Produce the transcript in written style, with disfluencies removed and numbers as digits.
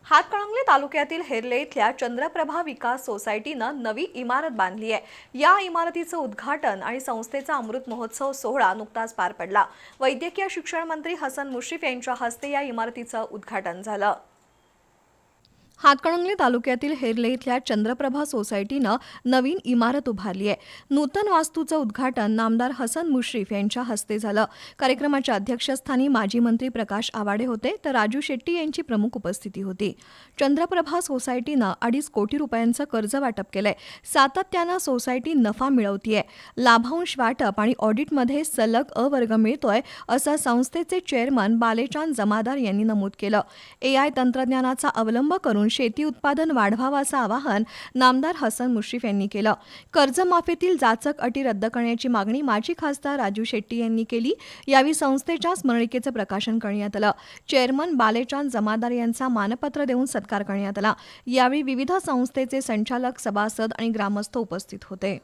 हातकणंगले तालुक्यातील हेरले इथल्या चंद्रप्रभा विकास सोसायटीनं नवी इमारत बांधली आहे। या इमारतीचं उद्घाटन आणि संस्थेचा अमृत महोत्सव सोहळा नुकताच पार पडला। वैद्यकीय शिक्षण मंत्री हसन मुश्रीफ यांच्या हस्ते या इमारतीचं उद्घाटन झालं। हातकणंगले तालुक्यातील हेरले इथल्या चंद्रप्रभा सोसायटीनं नवीन इमारत उभारली आहे। नूतन वास्तूचं उद्घाटन नामदार हसन मुश्रीफ यांच्या हस्ते झालं। कार्यक्रमाच्या अध्यक्षस्थानी माजी मंत्री प्रकाश आवाडे होते, तर राजू शेट्टी यांची प्रमुख उपस्थिती होती। चंद्रप्रभा सोसायटीनं 2.5 कोटी रुपयांचं कर्ज वाटप केलंय। सातत्यानं सोसायटी नफा मिळवतीये। लाभांश वाटप आणि ऑडिटमध्ये सलग अवर्ग मिळतोय, असं संस्थेचे चेअरमन बालेचांद जमादार यांनी नमूद केलं। AI तंत्रज्ञानाचा अवलंब करून शेती उत्पादन वाढवावं असं आवाहन नामदार हसन मुश्रीफ यांनी केलं। कर्जमाफीतील जाचक अटी रद्द करण्याची मागणी माजी खासदार राजू शेट्टी यांनी केली। यावेळी संस्थेच्या स्मरणिकेचं प्रकाशन करण्यात आलं। चेअरमन बालेचांद जमादार यांचा मानपत्र देऊन सत्कार करण्यात आला। यावेळी विविध संस्थेचे संचालक, सभासद आणि ग्रामस्थ उपस्थित होते।